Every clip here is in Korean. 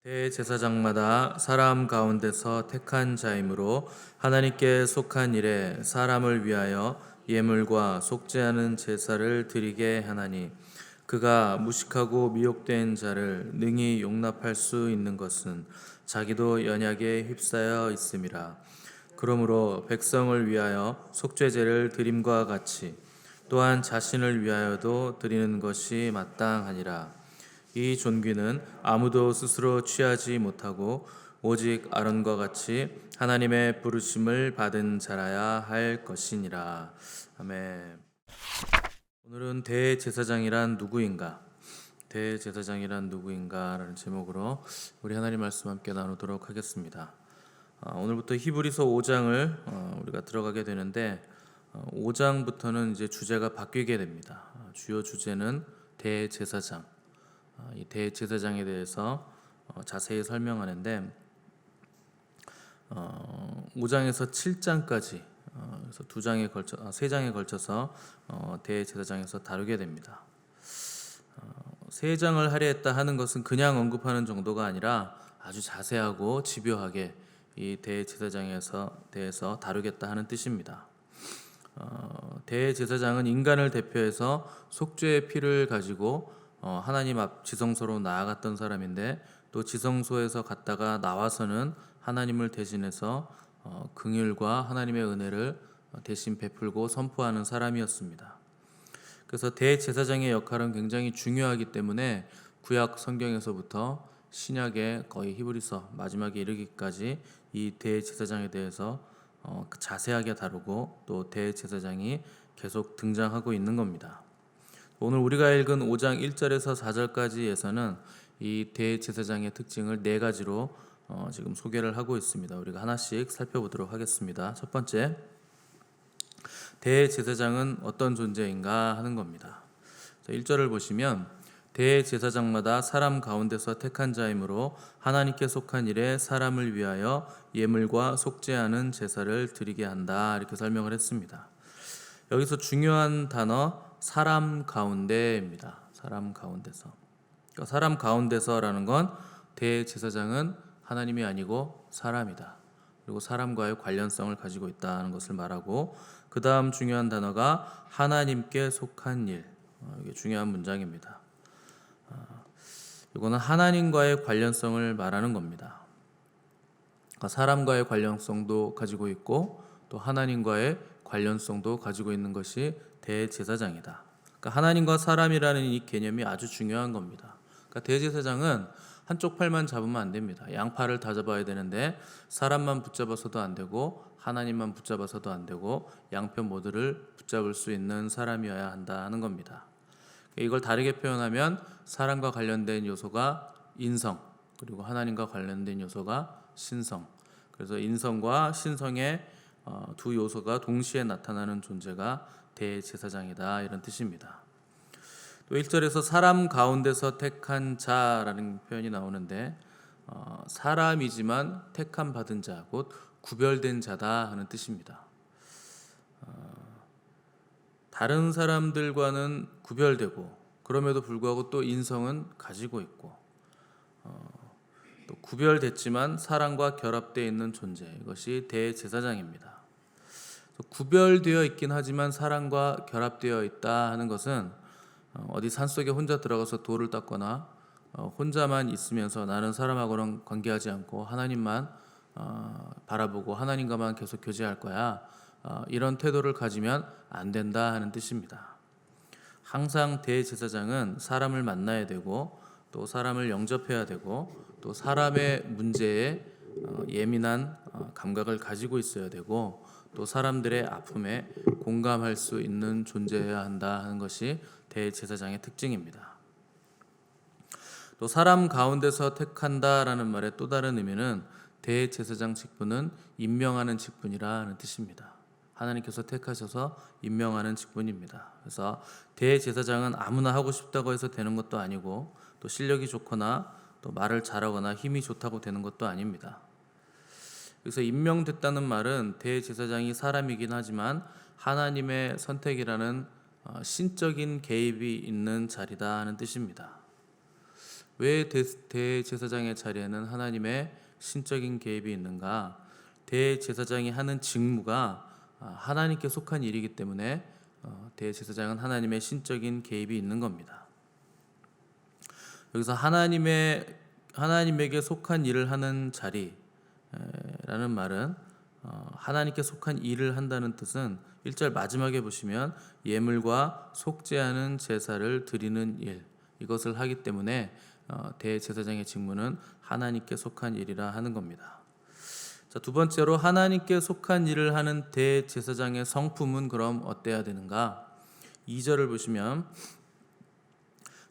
대제사장마다 사람 가운데서 택한 자이므로 하나님께 속한 일에 사람을 위하여 예물과 속죄하는 제사를 드리게 하나니, 그가 무식하고 미혹된 자를 능히 용납할 수 있는 것은 자기도 연약에 휩싸여 있음이라. 그러므로 백성을 위하여 속죄제를 드림과 같이 또한 자신을 위하여도 드리는 것이 마땅하니라. 이 존귀는 아무도 스스로 취하지 못하고 오직 아론과 같이 하나님의 부르심을 받은 자라야 할 것이니라. 아멘. 오늘은 대제사장이란 누구인가? 대제사장이란 누구인가? 라는 제목으로 우리 하나님 말씀 함께 나누도록 하겠습니다. 오늘부터 히브리서 5장을 우리가 들어가게 되는데, 5장부터는 이제 주제가 바뀌게 됩니다. 주요 주제는 대제사장. 이 대제사장에 대해서 자세히 설명하는데, 5장에서 7장까지 그래서 3장에 걸쳐서 대제사장에서 다루게 됩니다. 3장을 하려 했다 하는 것은 그냥 언급하는 정도가 아니라 아주 자세하고 집요하게 이 대제사장에서 대해서 다루겠다 하는 뜻입니다. 대제사장은 인간을 대표해서 속죄의 피를 가지고 하나님 앞 지성소로 나아갔던 사람인데, 또 지성소에서 갔다가 나와서는 하나님을 대신해서 긍휼과 하나님의 은혜를 대신 베풀고 선포하는 사람이었습니다. 그래서 대제사장의 역할은 굉장히 중요하기 때문에 구약 성경에서부터 신약의 거의 히브리서 마지막에 이르기까지 이 대제사장에 대해서 자세하게 다루고, 또 대제사장이 계속 등장하고 있는 겁니다. 오늘 우리가 읽은 5장 1절에서 4절까지에서는 이 대제사장의 특징을 4가지로 지금 소개를 하고 있습니다. 우리가 하나씩 살펴보도록 하겠습니다. 첫 번째, 대제사장은 어떤 존재인가 하는 겁니다. 1절을 보시면, 대제사장마다 사람 가운데서 택한 자이므로 하나님께 속한 일에 사람을 위하여 예물과 속죄하는 제사를 드리게 한다, 이렇게 설명을 했습니다. 여기서 중요한 단어 사람 가운데입니다. 사람 가운데서. 그러니까 사람 가운데서라는 건 대제사장은 하나님이 아니고 사람이다. 그리고 사람과의 관련성을 가지고 있다는 것을 말하고, 그 다음 중요한 단어가 하나님께 속한 일. 이게 중요한 문장입니다. 이거는 하나님과의 관련성을 말하는 겁니다. 그러니까 사람과의 관련성도 가지고 있고 또 하나님과의 관련성도 가지고 있는 것이 대제사장이다. 그러니까 하나님과 사람이라는 이 개념이 아주 중요한 겁니다. 그러니까 대제사장은 한쪽 팔만 잡으면 안 됩니다. 양팔을 다 잡아야 되는데, 사람만 붙잡아서도 안 되고 하나님만 붙잡아서도 안 되고 양편 모두를 붙잡을 수 있는 사람이어야 한다는 겁니다. 이걸 다르게 표현하면 사람과 관련된 요소가 인성, 그리고 하나님과 관련된 요소가 신성. 그래서 인성과 신성의 두 요소가 동시에 나타나는 존재가 대제사장이다, 이런 뜻입니다. 또 1절에서 사람 가운데서 택한 자라는 표현이 나오는데, 사람이지만 택함 받은 자, 곧 구별된 자다 하는 뜻입니다. 다른 사람들과는 구별되고 그럼에도 불구하고 또 인성은 가지고 있고, 또 구별됐지만 사랑과 결합되어 있는 존재, 이것이 대제사장입니다. 구별되어 있긴 하지만 사랑과 결합되어 있다 하는 것은 어디 산속에 혼자 들어가서 돌을 닦거나 혼자만 있으면서 나는 사람하고는 관계하지 않고 하나님만 바라보고 하나님과만 계속 교제할 거야, 이런 태도를 가지면 안 된다 하는 뜻입니다. 항상 대제사장은 사람을 만나야 되고 또 사람을 영접해야 되고 또 사람의 문제에 예민한 감각을 가지고 있어야 되고 또 사람들의 아픔에 공감할 수 있는 존재여야 한다 하는 것이 대제사장의 특징입니다. 또 사람 가운데서 택한다라는 말의 또 다른 의미는 대제사장 직분은 임명하는 직분이라는 뜻입니다. 하나님께서 택하셔서 임명하는 직분입니다. 그래서 대제사장은 아무나 하고 싶다고 해서 되는 것도 아니고 또 실력이 좋거나 또 말을 잘하거나 힘이 좋다고 되는 것도 아닙니다. 그래서 임명됐다는 말은 대제사장이 사람이긴 하지만 하나님의 선택이라는 신적인 개입이 있는 자리다 하는 뜻입니다. 왜 대제사장의 자리에는 하나님의 신적인 개입이 있는가? 대제사장이 하는 직무가 하나님께 속한 일이기 때문에 대제사장은 하나님의 신적인 개입이 있는 겁니다. 여기서 하나님에게 속한 일을 하는 자리라는 말은 하나님께 속한 일을 한다는 뜻은 1절 마지막에 보시면 예물과 속죄하는 제사를 드리는 일, 이것을 하기 때문에 대제사장의 직무는 하나님께 속한 일이라 하는 겁니다. 자, 두 번째로 하나님께 속한 일을 하는 대제사장의 성품은 그럼 어때야 되는가? 2절을 보시면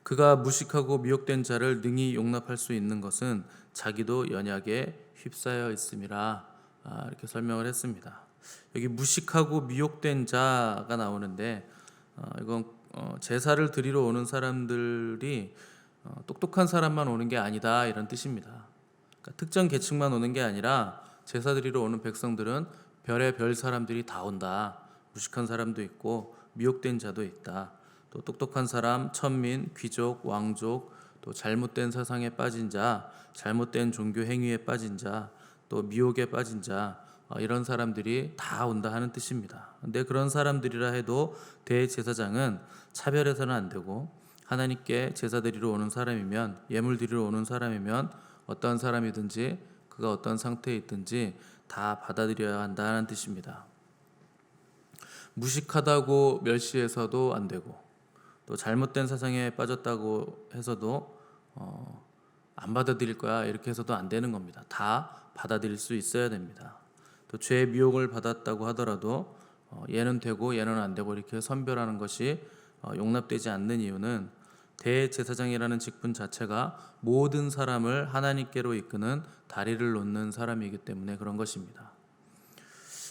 그가 무식하고 미혹된 자를 능히 용납할 수 있는 것은 자기도 연약에 휩싸여 있음이라, 이렇게 설명을 했습니다. 여기 무식하고 미혹된 자가 나오는데 이건 제사를 드리러 오는 사람들이 똑똑한 사람만 오는 게 아니다, 이런 뜻입니다. 그러니까 특정 계층만 오는 게 아니라 제사 드리러 오는 백성들은 별의별 사람들이 다 온다. 무식한 사람도 있고 미혹된 자도 있다. 또 똑똑한 사람, 천민, 귀족, 왕족, 또 잘못된 사상에 빠진 자, 잘못된 종교 행위에 빠진 자, 또 미혹에 빠진 자, 이런 사람들이 다 온다 하는 뜻입니다. 근데 그런 사람들이라 해도 대제사장은 차별해서는 안 되고 하나님께 제사 드리러 오는 사람이면, 예물 드리러 오는 사람이면 어떠한 사람이든지 그가 어떤 상태에 있든지 다 받아들여야 한다는 뜻입니다. 무식하다고 멸시해서도 안 되고 또 잘못된 사상에 빠졌다고 해서도 안 받아들일 거야 이렇게 해서도 안 되는 겁니다. 다 받아들일 수 있어야 됩니다. 또 죄의 미혹을 받았다고 하더라도 얘는 되고 얘는 안 되고 이렇게 선별하는 것이 용납되지 않는 이유는 대제사장이라는 직분 자체가 모든 사람을 하나님께로 이끄는 다리를 놓는 사람이기 때문에 그런 것입니다.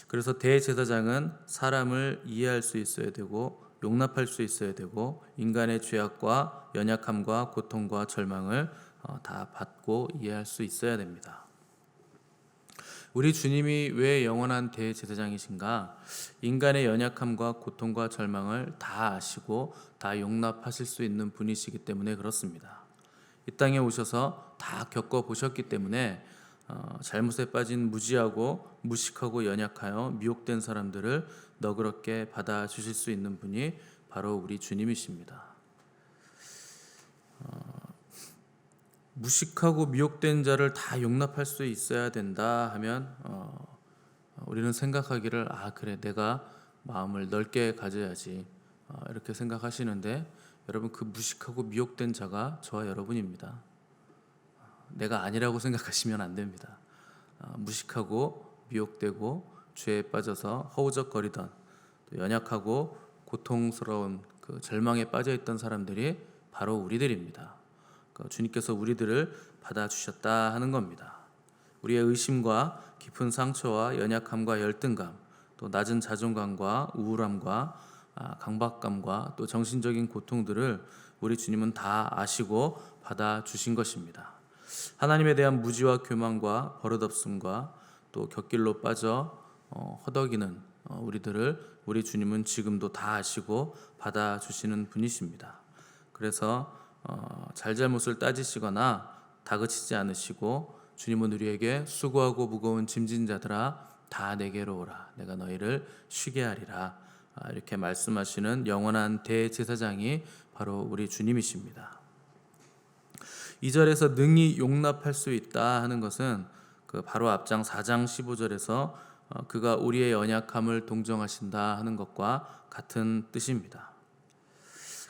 그래서 대제사장은 사람을 이해할 수 있어야 되고 용납할 수 있어야 되고 인간의 죄악과 연약함과 고통과 절망을 다 받고 이해할 수 있어야 됩니다. 우리 주님이 왜 영원한 대제사장이신가? 인간의 연약함과 고통과 절망을 다 아시고 다 용납하실 수 있는 분이시기 때문에 그렇습니다. 이 땅에 오셔서 다 겪어보셨기 때문에 잘못에 빠진 무지하고 무식하고 연약하여 미혹된 사람들을 너그럽게 받아주실 수 있는 분이 바로 우리 주님이십니다. 무식하고 미혹된 자를 다 용납할 수 있어야 된다 하면 우리는 생각하기를 그래 내가 마음을 넓게 가져야지 이렇게 생각하시는데 여러분 그 무식하고 미혹된 자가 저와 여러분입니다. 내가 아니라고 생각하시면 안 됩니다. 무식하고 미혹되고 죄에 빠져서 허우적거리던 또 연약하고 고통스러운 그 절망에 빠져있던 사람들이 바로 우리들입니다. 주님께서 우리들을 받아주셨다 하는 겁니다. 우리의 의심과 깊은 상처와 연약함과 열등감, 또 낮은 자존감과 우울함과 강박감과 또 정신적인 고통들을 우리 주님은 다 아시고 받아주신 것입니다. 하나님에 대한 무지와 교만과 버릇없음과 또 곁길로 빠져 허덕이는 우리들을 우리 주님은 지금도 다 아시고 받아주시는 분이십니다. 그래서 잘잘못을 따지시거나 다그치지 않으시고 주님은 우리에게 수고하고 무거운 짐진 자들아 다 내게로 오라 내가 너희를 쉬게 하리라 이렇게 말씀하시는 영원한 대제사장이 바로 우리 주님이십니다. 2절에서 능히 용납할 수 있다 하는 것은 그 바로 앞장 4장 15절에서 그가 우리의 연약함을 동정하신다 하는 것과 같은 뜻입니다.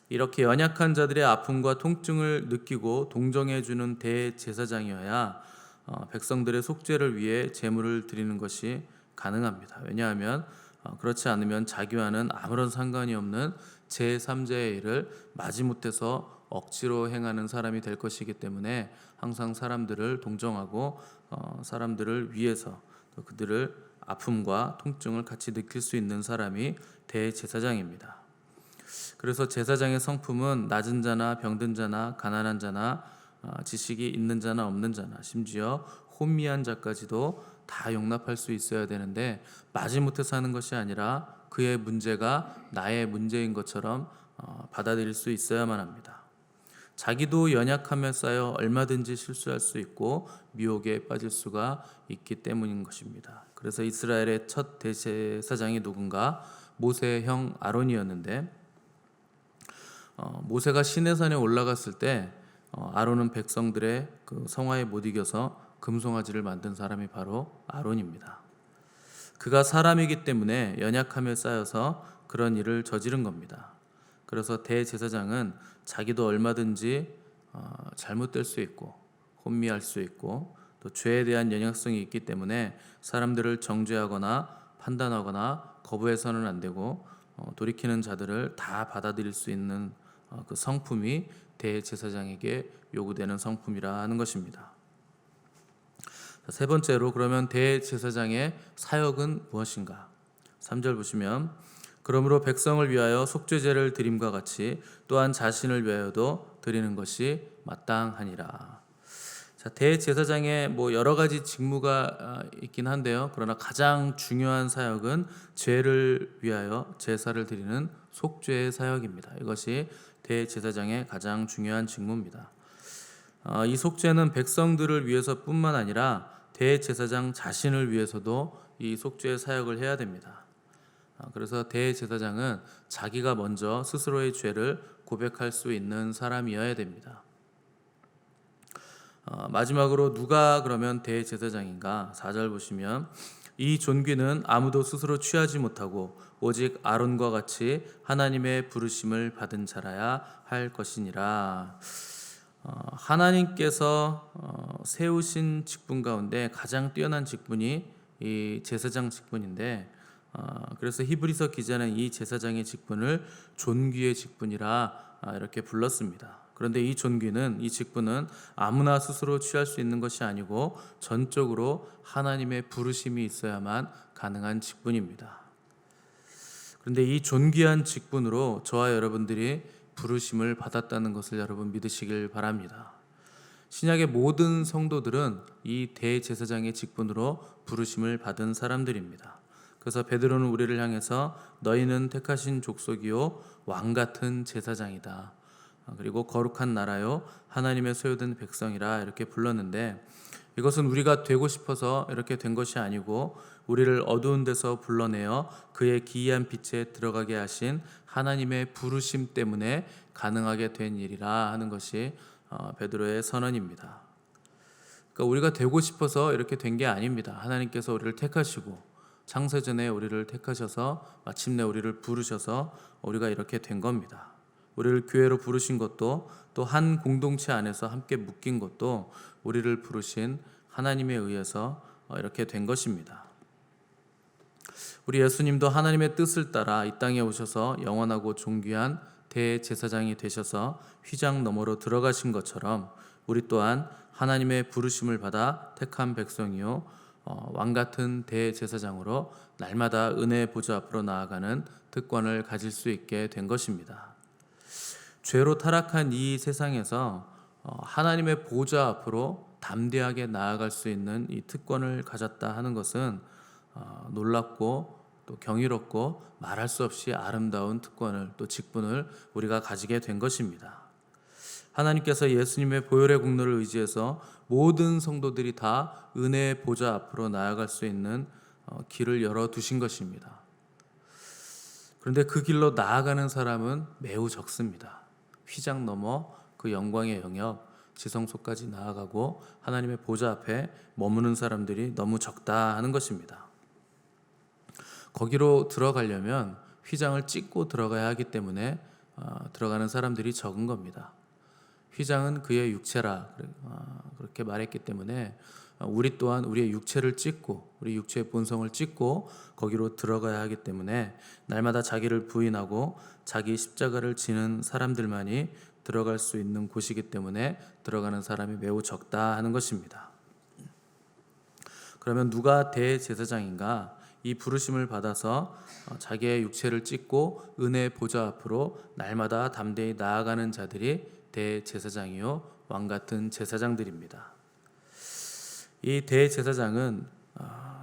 이렇게 연약한 자들의 아픔과 통증을 느끼고 동정해 주는 대제사장이어야 백성들의 속죄를 위해 제물을 드리는 것이 가능합니다. 왜냐하면 그렇지 않으면 자기와는 아무런 상관이 없는 제3자의 일을 마지못해서 억지로 행하는 사람이 될 것이기 때문에 항상 사람들을 동정하고 사람들을 위해서 또 그들을 아픔과 통증을 같이 느낄 수 있는 사람이 대제사장입니다. 그래서 제사장의 성품은 낮은 자나 병든 자나 가난한 자나 지식이 있는 자나 없는 자나 심지어 혼미한 자까지도 다 용납할 수 있어야 되는데 마지못해 사는 것이 아니라 그의 문제가 나의 문제인 것처럼 받아들일 수 있어야만 합니다. 자기도 연약함에 쌓여 얼마든지 실수할 수 있고 미혹에 빠질 수가 있기 때문인 것입니다. 그래서 이스라엘의 첫 대제사장이 누군가? 모세의 형 아론이었는데 모세가 시내산에 올라갔을 때 아론은 백성들의 그 성화에 못 이겨서 금송아지를 만든 사람이 바로 아론입니다. 그가 사람이기 때문에 연약함에 쌓여서 그런 일을 저지른 겁니다. 그래서 대제사장은 자기도 얼마든지 잘못될 수 있고 혼미할 수 있고 또 죄에 대한 연약성이 있기 때문에 사람들을 정죄하거나 판단하거나 거부해서는 안 되고 돌이키는 자들을 다 받아들일 수 있는 그 성품이 대제사장에게 요구되는 성품이라 하는 것입니다. 세 번째로 그러면 대제사장의 사역은 무엇인가? 3절 보시면 그러므로 백성을 위하여 속죄제를 드림과 같이 또한 자신을 위하여도 드리는 것이 마땅하니라. 자, 대제사장의 여러 가지 직무가 있긴 한데요. 그러나 가장 중요한 사역은 죄를 위하여 제사를 드리는 속죄의 사역입니다. 이것이 대제사장의 가장 중요한 직무입니다. 이 속죄는 백성들을 위해서뿐만 아니라 대제사장 자신을 위해서도 이 속죄의 사역을 해야 됩니다. 그래서 대제사장은 자기가 먼저 스스로의 죄를 고백할 수 있는 사람이어야 됩니다. 마지막으로 누가 그러면 대제사장인가? 4절 보시면 이 존귀는 아무도 스스로 취하지 못하고 오직 아론과 같이 하나님의 부르심을 받은 자라야 할 것이니라. 하나님께서 세우신 직분 가운데 가장 뛰어난 직분이 이 제사장 직분인데 그래서 히브리서 기자는 이 제사장의 직분을 존귀의 직분이라 이렇게 불렀습니다. 그런데 이 존귀는 이 직분은 아무나 스스로 취할 수 있는 것이 아니고 전적으로 하나님의 부르심이 있어야만 가능한 직분입니다. 그런데 이 존귀한 직분으로 저와 여러분들이 부르심을 받았다는 것을 여러분 믿으시길 바랍니다. 신약의 모든 성도들은 이 대제사장의 직분으로 부르심을 받은 사람들입니다. 그래서 베드로는 우리를 향해서 너희는 택하신 족속이요 왕 같은 제사장이다. 그리고 거룩한 나라요 하나님의 소유된 백성이라 이렇게 불렀는데 이것은 우리가 되고 싶어서 이렇게 된 것이 아니고 우리를 어두운 데서 불러내어 그의 기이한 빛에 들어가게 하신 하나님의 부르심 때문에 가능하게 된 일이라 하는 것이 베드로의 선언입니다. 그러니까 우리가 되고 싶어서 이렇게 된 게 아닙니다. 하나님께서 우리를 택하시고 창세전에 우리를 택하셔서 마침내 우리를 부르셔서 우리가 이렇게 된 겁니다. 우리를 교회로 부르신 것도 또 한 공동체 안에서 함께 묶인 것도 우리를 부르신 하나님에 의해서 이렇게 된 것입니다. 우리 예수님도 하나님의 뜻을 따라 이 땅에 오셔서 영원하고 존귀한 대제사장이 되셔서 휘장 너머로 들어가신 것처럼 우리 또한 하나님의 부르심을 받아 택한 백성이요 왕같은 대제사장으로 날마다 은혜의 보좌 앞으로 나아가는 특권을 가질 수 있게 된 것입니다. 죄로 타락한 이 세상에서 하나님의 보좌 앞으로 담대하게 나아갈 수 있는 이 특권을 가졌다 하는 것은 놀랍고 또 경이롭고 말할 수 없이 아름다운 특권을 또 직분을 우리가 가지게 된 것입니다. 하나님께서 예수님의 보혈의 공로를 의지해서 모든 성도들이 다 은혜의 보좌 앞으로 나아갈 수 있는 길을 열어두신 것입니다. 그런데 그 길로 나아가는 사람은 매우 적습니다. 휘장 넘어 그 영광의 영역 지성소까지 나아가고 하나님의 보좌 앞에 머무는 사람들이 너무 적다 하는 것입니다. 거기로 들어가려면 휘장을 찍고 들어가야 하기 때문에 들어가는 사람들이 적은 겁니다. 휘장은 그의 육체라 그렇게 말했기 때문에 우리 또한 우리의 육체를 찍고 우리 육체의 본성을 찍고 거기로 들어가야 하기 때문에 날마다 자기를 부인하고 자기 십자가를 지는 사람들만이 들어갈 수 있는 곳이기 때문에 들어가는 사람이 매우 적다 하는 것입니다. 그러면 누가 대제사장인가? 이 부르심을 받아서 자기의 육체를 찢고 은혜의 보좌 앞으로 날마다 담대히 나아가는 자들이 대제사장이요 왕같은 제사장들입니다. 이 대제사장은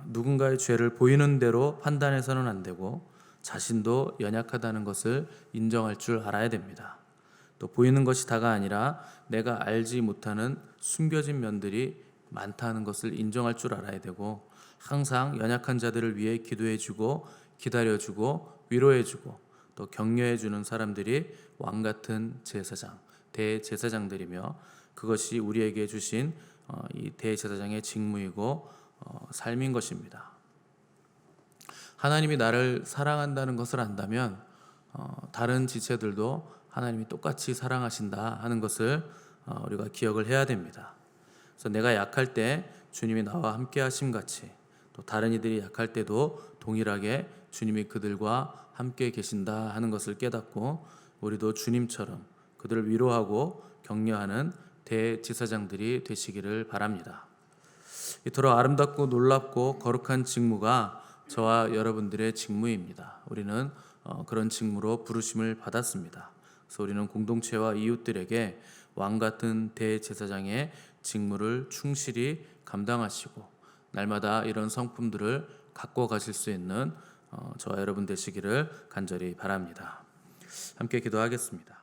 누군가의 죄를 보이는 대로 판단해서는 안 되고 자신도 연약하다는 것을 인정할 줄 알아야 됩니다. 또 보이는 것이 다가 아니라 내가 알지 못하는 숨겨진 면들이 많다는 것을 인정할 줄 알아야 되고 항상 연약한 자들을 위해 기도해주고 기다려주고 위로해주고 또 격려해주는 사람들이 왕같은 제사장, 대제사장들이며 그것이 우리에게 주신 이 대제사장의 직무이고 삶인 것입니다. 하나님이 나를 사랑한다는 것을 안다면 다른 지체들도 하나님이 똑같이 사랑하신다 하는 것을 우리가 기억을 해야 됩니다. 그래서 내가 약할 때 주님이 나와 함께 하심 같이 또 다른 이들이 약할 때도 동일하게 주님이 그들과 함께 계신다 하는 것을 깨닫고 우리도 주님처럼 그들을 위로하고 격려하는 대제사장들이 되시기를 바랍니다. 이토록 아름답고 놀랍고 거룩한 직무가 저와 여러분들의 직무입니다. 우리는 그런 직무로 부르심을 받았습니다. 그래서 우리는 공동체와 이웃들에게 왕같은 대제사장의 직무를 충실히 감당하시고 날마다 이런 성품들을 갖고 가실 수 있는 저와 여러분 되시기를 간절히 바랍니다. 함께 기도하겠습니다.